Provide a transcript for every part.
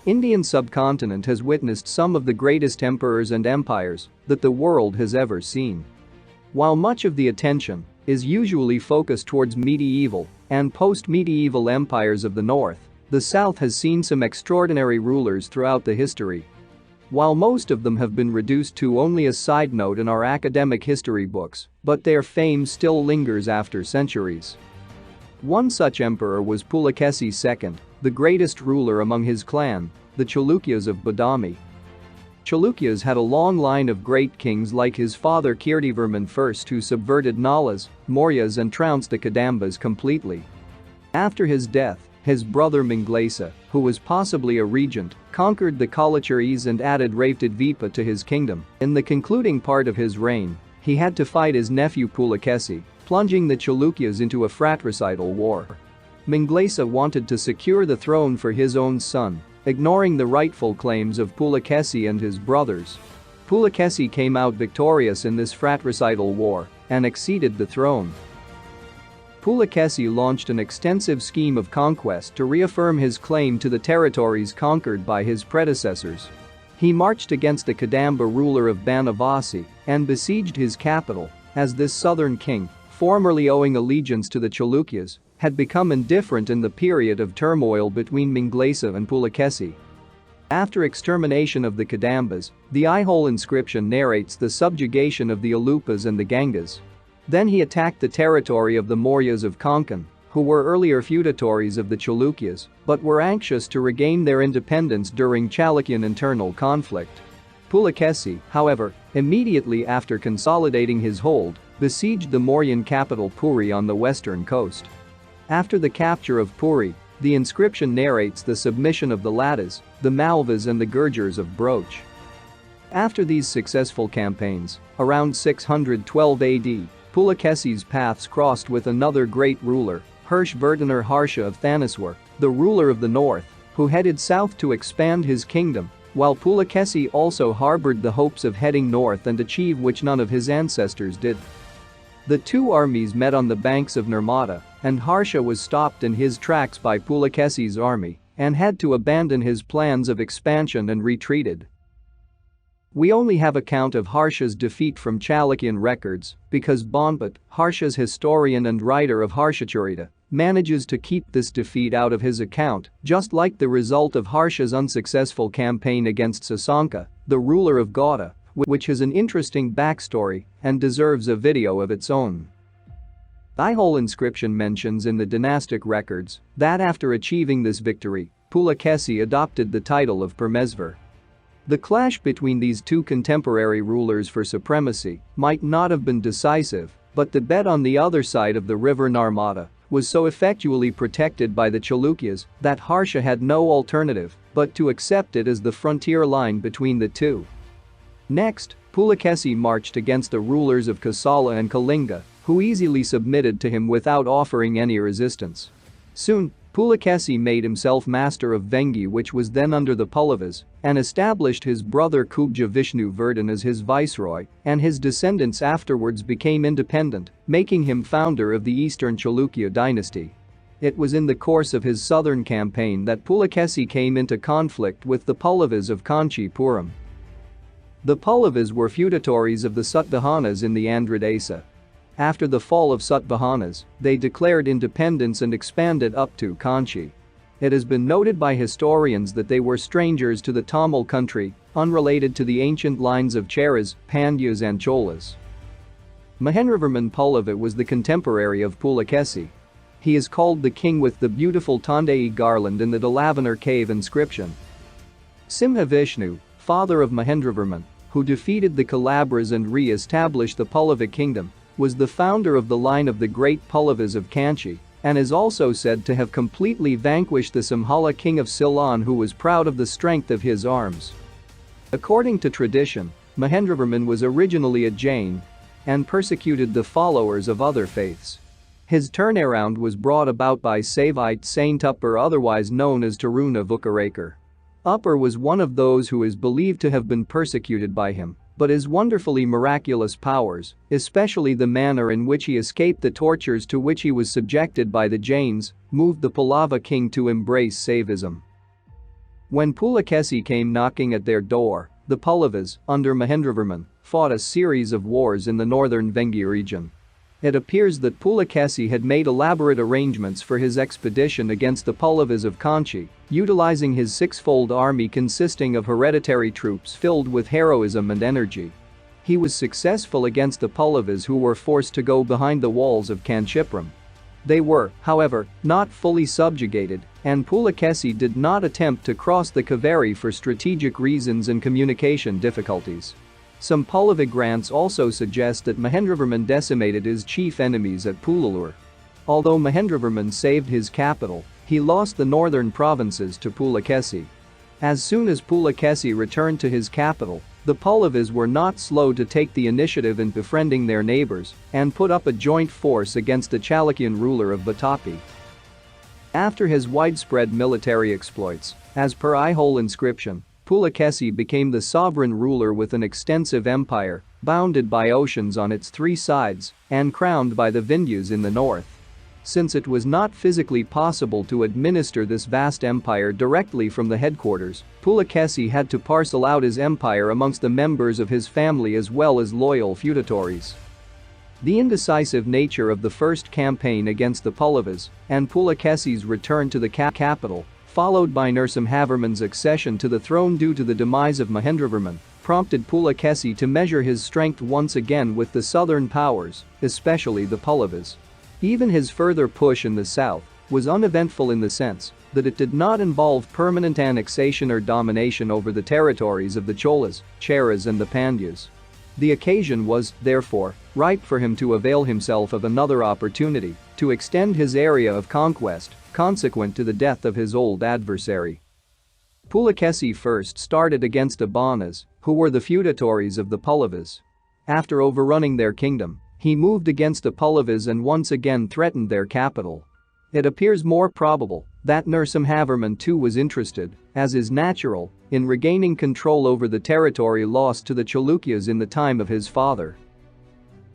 Indian subcontinent has witnessed some of the greatest emperors and empires that the world has ever seen. While much of the attention is usually focused towards medieval and post-medieval empires of the north, the south has seen some extraordinary rulers throughout the history. While most of them have been reduced to only a side note in our academic history books, but their fame still lingers after centuries. One such emperor was Pulakeshin II, the greatest ruler among his clan, the Chalukyas of Badami. Chalukyas had a long line of great kings like his father Kirtivarman I, who subverted Nalas, Mauryas and trounced the Kadambas completely. After his death, his brother Manglesa, who was possibly a regent, conquered the Kalachuris and added Ravtadvipa to his kingdom. In the concluding part of his reign, he had to fight his nephew Pulakeshin, plunging the Chalukyas into a fratricidal war. Manglesa wanted to secure the throne for his own son, ignoring the rightful claims of Pulakeshin and his brothers. Pulakeshin came out victorious in this fratricidal war and acceded the throne. Pulakeshin launched an extensive scheme of conquest to reaffirm his claim to the territories conquered by his predecessors. He marched against the Kadamba ruler of Banavasi and besieged his capital, as this southern king, formerly owing allegiance to the Chalukyas, had become indifferent in the period of turmoil between Manglesa and Pulakeshin. After extermination of the Kadambas, the Aihole inscription narrates the subjugation of the Alupas and the Gangas. Then he attacked the territory of the Mauryas of Konkan, who were earlier feudatories of the Chalukyas but were anxious to regain their independence during Chalukyan internal conflict. Pulakeshin, however, immediately after consolidating his hold, besieged the Mauryan capital Puri on the western coast. After the capture of Puri, the inscription narrates the submission of the Ladas, the Malvas and the Gurjars of Broch. After these successful campaigns, around 612 AD, Pulakeshin's paths crossed with another great ruler, Harshvardhanar Harsha of Thaneswar, the ruler of the north, who headed south to expand his kingdom, while Pulakeshin also harbored the hopes of heading north and achieve which none of his ancestors did. The two armies met on the banks of Narmada, and Harsha was stopped in his tracks by Pulakeshin's army and had to abandon his plans of expansion and retreated. We only have account of Harsha's defeat from Chalukyan records because Bonpat, Harsha's historian and writer of Harshacharita, manages to keep this defeat out of his account, just like the result of Harsha's unsuccessful campaign against Sasanka, the ruler of Gauda, which has an interesting backstory and deserves a video of its own. Aihole inscription mentions in the dynastic records that after achieving this victory, Pulakeshin adopted the title of Permesvar. The clash between these two contemporary rulers for supremacy might not have been decisive, but the bed on the other side of the river Narmada was so effectually protected by the Chalukyas that Harsha had no alternative but to accept it as the frontier line between the two. Next, Pulakeshin marched against the rulers of Kosala and Kalinga, who easily submitted to him without offering any resistance. Soon, Pulakeshin made himself master of Vengi, which was then under the Pallavas, and established his brother Kubja Vishnu Verdhan as his viceroy, and his descendants afterwards became independent, making him founder of the Eastern Chalukya dynasty. It was in the course of his southern campaign that Pulakeshin came into conflict with the Pallavas of Kanchi Puram. The Pallavas were feudatories of the Satvahanas in the Andhra Desa. After the fall of Satvahanas, they declared independence and expanded up to Kanchi. It has been noted by historians that they were strangers to the Tamil country, unrelated to the ancient lines of Cheras, Pandyas and Cholas. Mahendravarman Pallava was the contemporary of Pulakeshin. He is called the king with the beautiful Tandai garland in the Dalavanar cave inscription. Simha Vishnu, father of Mahendravarman, who defeated the Kalabras and re-established the Pallava kingdom, was the founder of the line of the great Pallavas of Kanchi and is also said to have completely vanquished the Samhala king of Ceylon, who was proud of the strength of his arms. According to tradition, Mahendravarman was originally a Jain and persecuted the followers of other faiths. His turnaround was brought about by Savite Saint Uppar, otherwise known as Taruna Vukarakar. Uppar was one of those who is believed to have been persecuted by him, but his wonderfully miraculous powers, especially the manner in which he escaped the tortures to which he was subjected by the Jains, moved the Pallava king to embrace Saivism. When Pulakeshin came knocking at their door, the Pallavas, under Mahendravarman, fought a series of wars in the northern Vengi region. It appears that Pulakeshin had made elaborate arrangements for his expedition against the Pallavas of Kanchi, utilizing his six-fold army consisting of hereditary troops filled with heroism and energy. He was successful against the Pallavas, who were forced to go behind the walls of Kanchipuram. They were, however, not fully subjugated, and Pulakeshin did not attempt to cross the Kaveri for strategic reasons and communication difficulties. Some Pallava grants also suggest that Mahendravarman decimated his chief enemies at Pulalur. Although Mahendravarman saved his capital, he lost the northern provinces to Pulakeshin. As soon as Pulakeshin returned to his capital, the Pallavas were not slow to take the initiative in befriending their neighbors and put up a joint force against the Chalukyan ruler of Badami. After his widespread military exploits, as per Aihole inscription, Pulakeshin became the sovereign ruler with an extensive empire, bounded by oceans on its three sides and crowned by the Vindhyas in the north. Since it was not physically possible to administer this vast empire directly from the headquarters, Pulakeshin had to parcel out his empire amongst the members of his family as well as loyal feudatories. The indecisive nature of the first campaign against the Pallavas and Pulakeshin's return to the capital, followed by Narasimhavarman's accession to the throne due to the demise of Mahendravarman, prompted Pulakeshin to measure his strength once again with the southern powers, especially the Pallavas. Even his further push in the south was uneventful in the sense that it did not involve permanent annexation or domination over the territories of the Cholas, Cheras and the Pandyas. The occasion was, therefore, ripe for him to avail himself of another opportunity to extend his area of conquest, consequent to the death of his old adversary. Pulakeshin first started against Abanas, who were the feudatories of the Pallavas. After overrunning their kingdom, he moved against the Pallavas and once again threatened their capital. It appears more probable that Narasimhavarman too was interested, as is natural, in regaining control over the territory lost to the Chalukyas in the time of his father.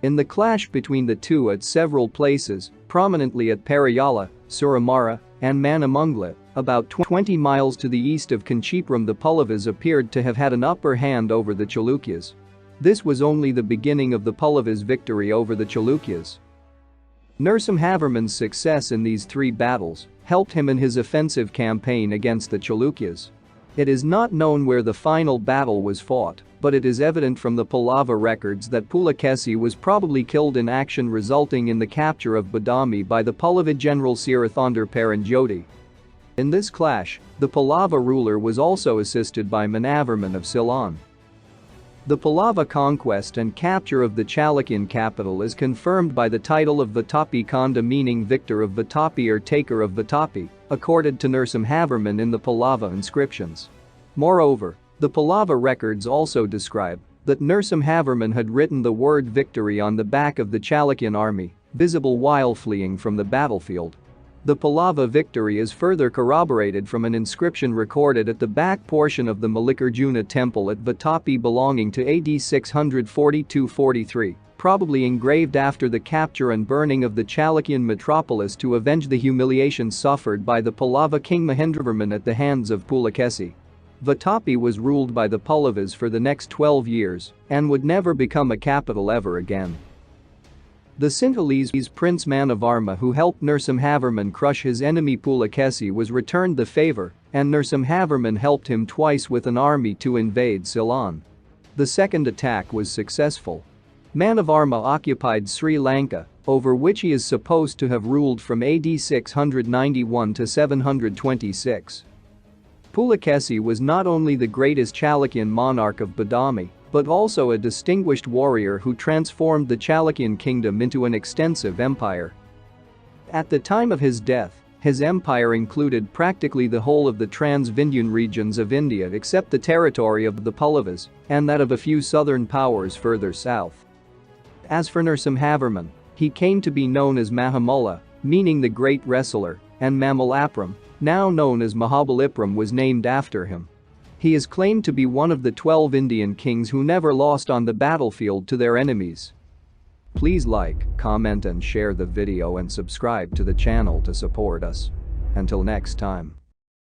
In the clash between the two at several places, prominently at Parayala, Suramara, and Manamungla, about 20 miles to the east of Kanchipuram, the Pallavas appeared to have had an upper hand over the Chalukyas. This was only the beginning of the Pallavas' victory over the Chalukyas. Narasimhavarman's success in these three battles helped him in his offensive campaign against the Chalukyas. It is not known where the final battle was fought, but it is evident from the Pallava records that Pulakeshin was probably killed in action, resulting in the capture of Badami by the Pallava general Sirathandar Paranjoti. In this clash, the Pallava ruler was also assisted by Manavarman of Ceylon. The Pallava conquest and capture of the Chalukyan capital is confirmed by the title of Vatapi Kanda, meaning victor of Vatapi or taker of Vatapi, accorded to Narasimhavarman in the Pallava inscriptions. Moreover, the Pallava records also describe that Narasimhavarman had written the word victory on the back of the Chalukyan army, visible while fleeing from the battlefield. The Pallava victory is further corroborated from an inscription recorded at the back portion of the Mallikarjuna temple at Vatapi belonging to AD 642-43, probably engraved after the capture and burning of the Chalukyan metropolis to avenge the humiliation suffered by the Pallava king Mahendravarman at the hands of Pulakeshin. Vatapi was ruled by the Pallavas for the next 12 years and would never become a capital ever again. The Sinhalese Prince Manavarma, who helped Narasimhavarman crush his enemy Pulakeshin, was returned the favor, and Narasimhavarman helped him twice with an army to invade Ceylon. The second attack was successful. Manavarma occupied Sri Lanka, over which he is supposed to have ruled from AD 691 to 726. Pulakeshin was not only the greatest Chalukyan monarch of Badami, but also a distinguished warrior who transformed the Chalukyan kingdom into an extensive empire. At the time of his death, his empire included practically the whole of the trans-Vindhyan regions of India except the territory of the Pallavas and that of a few southern powers further south. As for Narasimhavarman, he came to be known as Mahamalla, meaning the great wrestler, and Mamalappuram, now known as Mahabalipuram, was named after him. He is claimed to be one of the 12 Indian kings who never lost on the battlefield to their enemies. Please like, comment and share the video and subscribe to the channel to support us. Until next time.